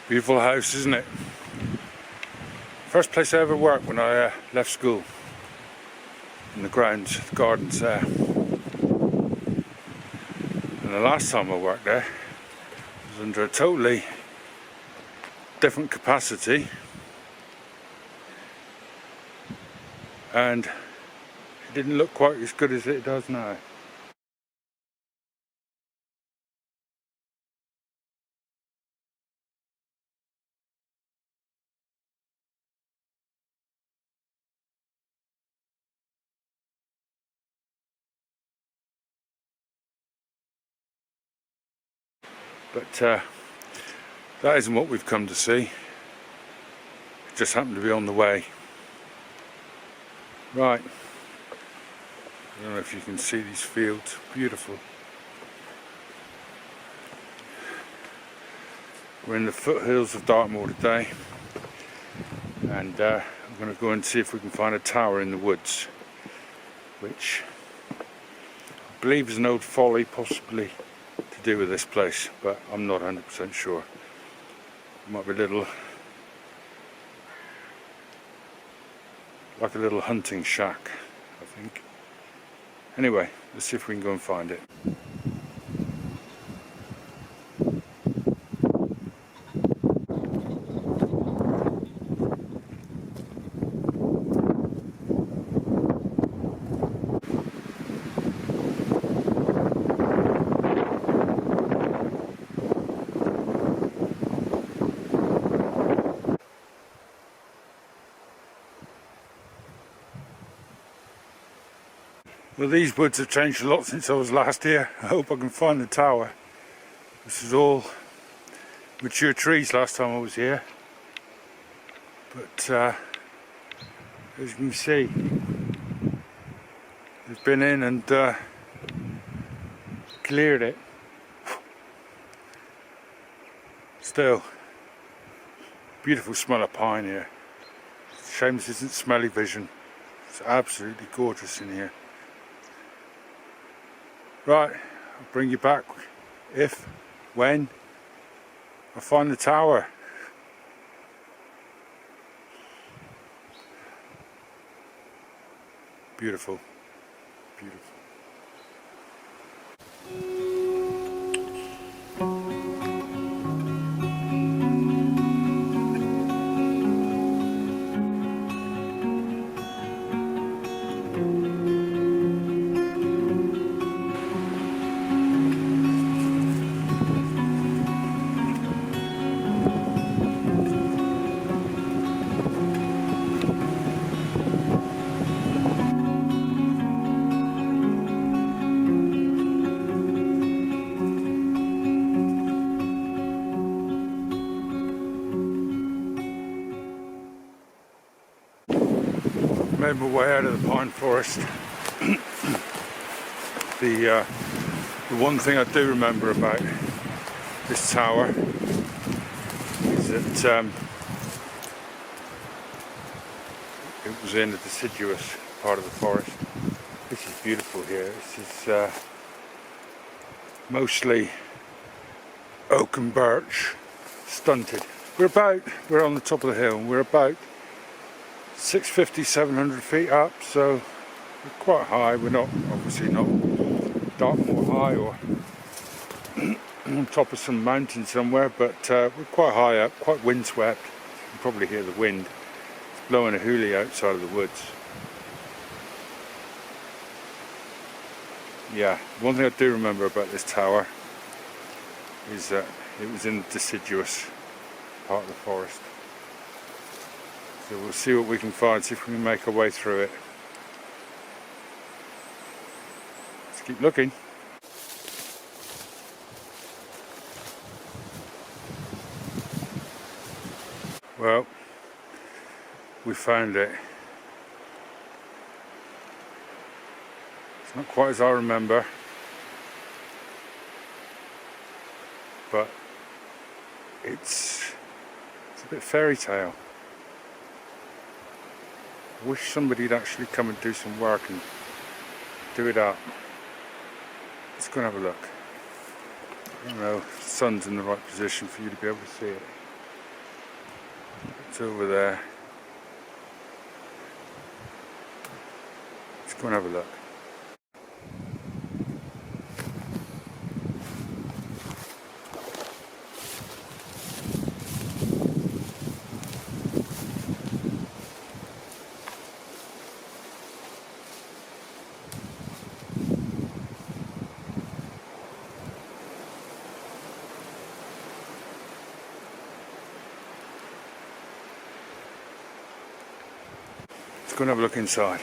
Beautiful house, isn't it? First place I ever worked when I left school. In the grounds, the gardens there. And the last time I worked there was under a totally different capacity. And it didn't look quite as good as it does now. But that isn't what we've come to see. It just happened to be on the way. Right. I don't know if you can see these fields. Beautiful. We're in the foothills of Dartmoor today. And I'm going to go and see if we can find a tower in the woods. Which I believe is an old folly, possibly to do with this place, but I'm not 100% sure. It might be like a little hunting shack, I think. Anyway, let's see if we can go and find it. Well, these woods have changed a lot since I was last here. I hope I can find the tower. This is all mature trees last time I was here. But as you can see, they've been in and cleared it. Still, beautiful smell of pine here. Shame this isn't smelly vision. It's absolutely gorgeous in here. Right, I'll bring you back when I find the tower. Beautiful, beautiful. Made my way out of the pine forest. The one thing I do remember about this tower is that it was in a deciduous part of the forest. This is beautiful here. This is mostly oak and birch, stunted. We're on the top of the hill, and we're about 650, 700 feet up, so we're quite high. We're not, obviously not Dartmoor high or on top of some mountain somewhere, but we're quite high up, quite windswept. You can probably hear the wind. It's blowing a hoolie outside of the woods. Yeah, one thing I do remember about this tower is that it was in the deciduous part of the forest. So we'll see what we can find, see if we can make our way through it. Let's keep looking. Well, we found it. It's not quite as I remember, but it's a bit fairy tale. I wish somebody'd actually come and do some work and do it up. Let's go and have a look. I don't know if the sun's in the right position for you to be able to see it. It's over there. Let's go and have a look. Let's go and have a look inside.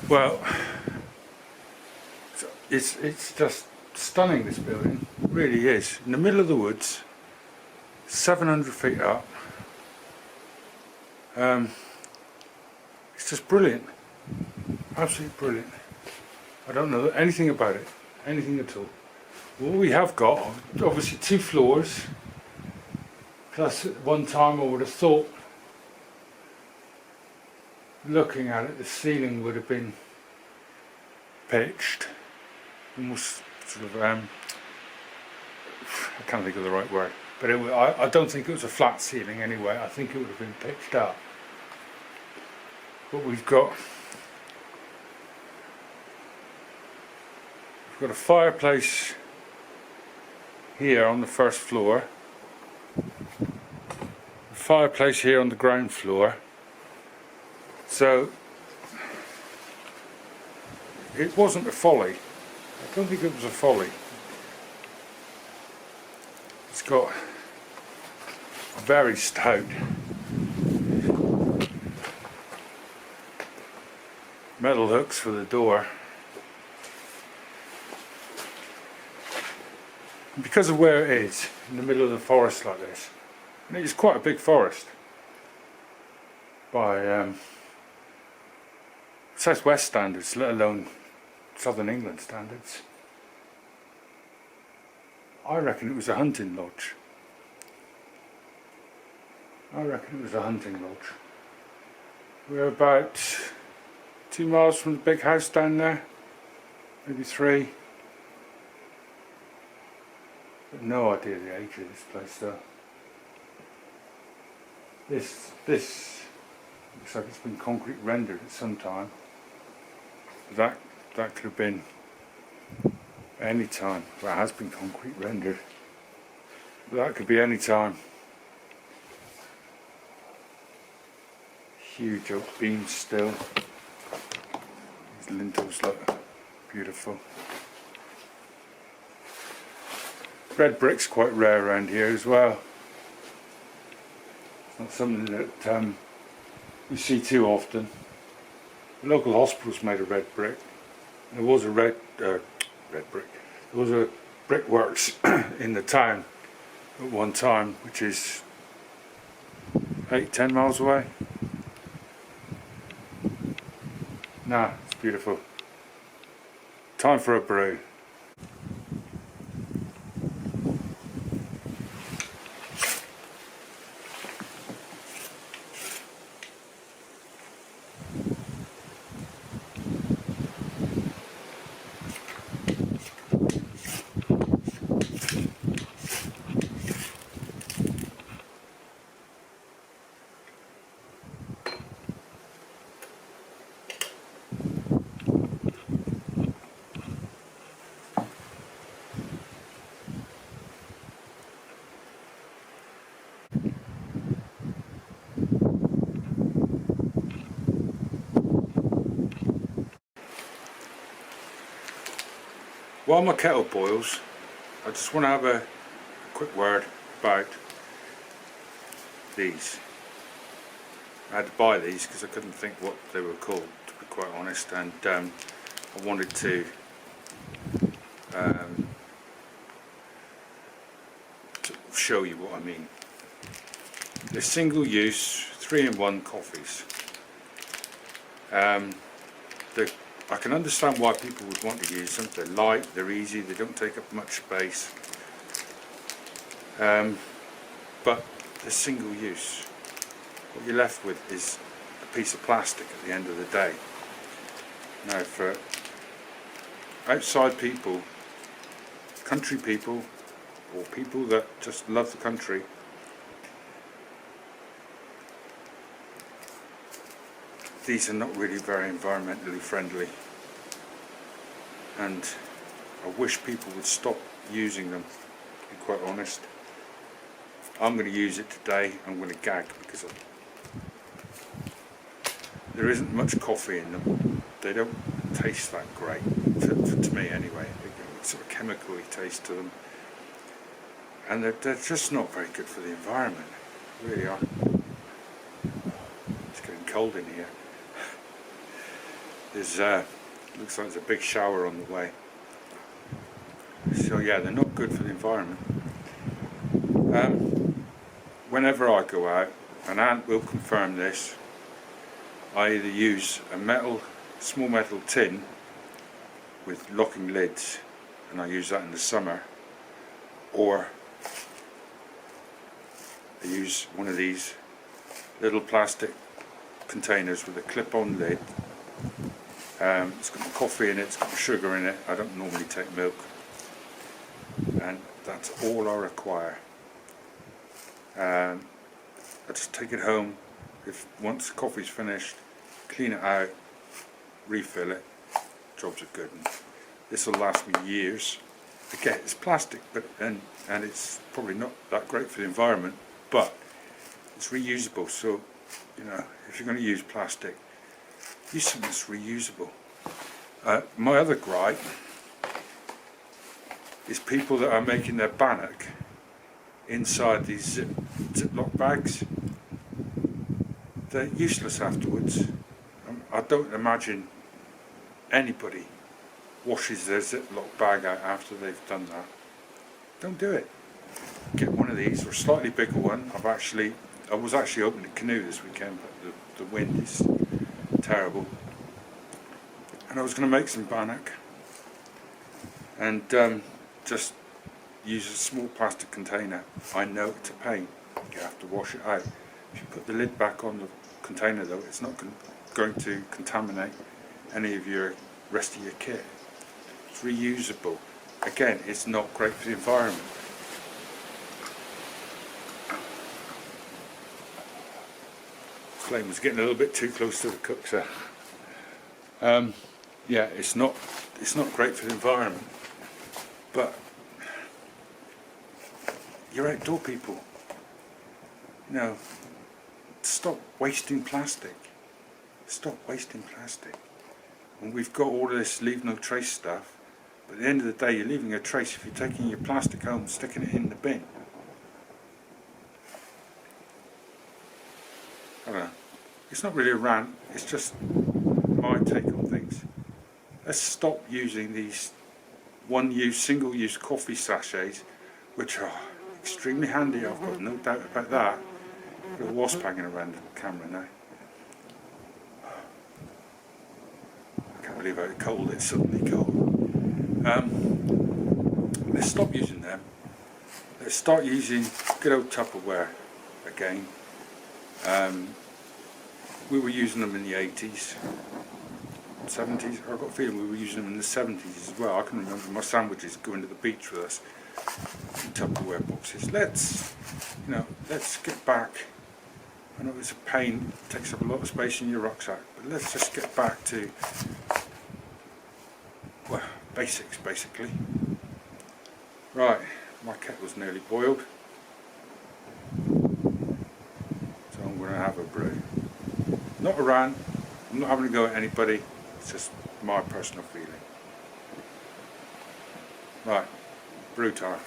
Well, it's just stunning, this building. It really is. In the middle of the woods, 700 feet up. It's just brilliant. Absolutely brilliant. I don't know anything about it. Anything at all. What we have got, obviously 2 floors. Plus at one time I would have thought, looking at it, the ceiling would have been pitched, almost sort of, I can't think of the right word, but I don't think it was a flat ceiling anyway. I think it would have been pitched up. But we've got a fireplace here on the first floor, a fireplace here on the ground floor. So it wasn't a folly. I don't think it was a folly. It's got very stout metal hooks for the door. And because of where it is, in the middle of the forest like this, and it is quite a big forest by southwest standards, let alone southern England standards. I reckon it was a hunting lodge. We're about 2 miles from the big house down there, maybe 3. But no idea the age of this place though. This looks like it's been concrete rendered at some time. That could have been any time. Well, it has been concrete rendered. That could be any time. Huge oak beams still. These lintels look beautiful. Red brick's quite rare around here as well. It's not something that we see too often. The local hospital's made of red brick. There was a red brick. There was a brickworks in the town at one time, which is 8-10 miles away. Nah, it's beautiful. Time for a brew. While my kettle boils, I just want to have a quick word about these. I had to buy these because I couldn't think what they were called, to be quite honest, and I wanted to show you what I mean. They're single use 3-in-1 coffees. I can understand why people would want to use them. They're light, they're easy, they don't take up much space, but they're single use. What you're left with is a piece of plastic at the end of the day. Now, for outside people, country people, or people that just love the country, these are not really very environmentally friendly, and I wish people would stop using them, to be quite honest. I'm going to use it today. I'm going to gag because there isn't much coffee in them. They don't taste that great, to me anyway. They get a sort of chemical-y taste to them, and they're just not very good for the environment. They really are. It's getting cold in here. There's looks like there's a big shower on the way. So yeah, they're not good for the environment. Whenever I go out, and Ant will confirm this, I either use a small metal tin with locking lids, and I use that in the summer, or I use one of these little plastic containers with a clip-on lid. It's got coffee in it, it's got sugar in it. I don't normally take milk, and that's all I require. I just take it home. Once the coffee's finished, clean it out, refill it. Jobs are good. And this will last me years. Again, it's plastic, but and it's probably not that great for the environment, but it's reusable. So, you know, if you're going to use plastic, use something that's reusable. My other gripe is people that are making their bannock inside these Ziploc bags. They're useless afterwards. I don't imagine anybody washes their Ziploc bag out after they've done that. Don't do it. Get one of these, or a slightly bigger one. I was actually opening a canoe this weekend, but the wind is terrible. And I was going to make some bannock, and just use a small plastic container. I know it's a pain. You have to wash it out. If you put the lid back on the container though, it's not going to contaminate any of your rest of your kit. It's reusable. Again, it's not great for the environment. Flame was getting a little bit too close to the cook, so yeah, it's not great for the environment, but you're outdoor people. You know, stop wasting plastic. Stop wasting plastic. And we've got all of this leave no trace stuff, but at the end of the day, you're leaving a trace if you're taking your plastic home and sticking it in the bin. I don't know. It's not really a rant, it's just my take on things. Let's stop using these one-use, single-use coffee sachets, which are extremely handy, I've got no doubt about that. Got a wasp hanging around the camera now. I can't believe how cold it's suddenly got. Let's stop using them. Let's start using good old Tupperware again. We were using them in the 80s, 70s. I've got a feeling we were using them in the 70s as well. I can remember my sandwiches going to the beach with us in Tupperware boxes. Let's get back. I know it's a pain, it takes up a lot of space in your rucksack, but let's just get back to, well, basics basically. Right, my kettle's nearly boiled, so I'm going to have a brew. Not a rant, I'm not having to go at anybody, it's just my personal feeling. Right, brew time.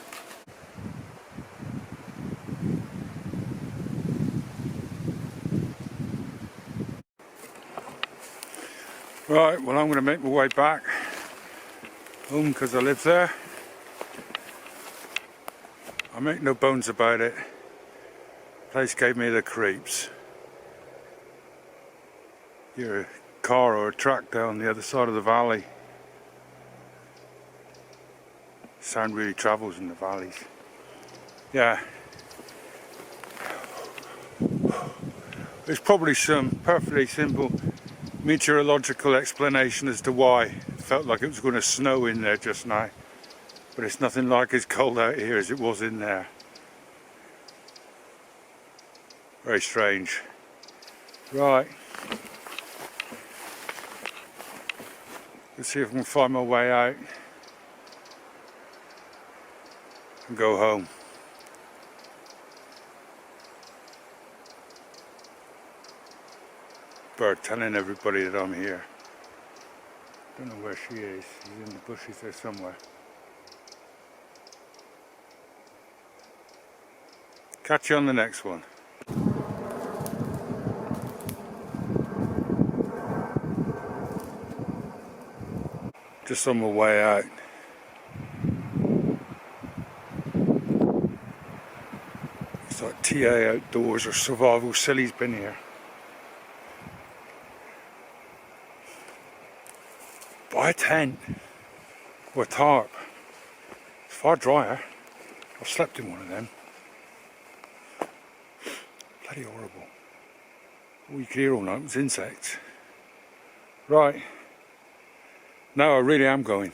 Right, well I'm going to make my way back home because I live there. I make no bones about it. The place gave me the creeps. You're a car or a truck down the other side of the valley. Sound really travels in the valleys. Yeah. There's probably some perfectly simple meteorological explanation as to why it felt like it was going to snow in there just now. But it's nothing like as cold out here as it was in there. Very strange. Right. Let's see if I can find my way out and go home. Bird telling everybody that I'm here. Don't know where she is. She's in the bushes there somewhere. Catch you on the next one. Just on my way out. It's like TA Outdoors or Survival Silly's been here. Buy a tent or a tarp. It's far drier. I've slept in one of them. Bloody horrible. All you could hear all night was insects. Right. Now I really am going.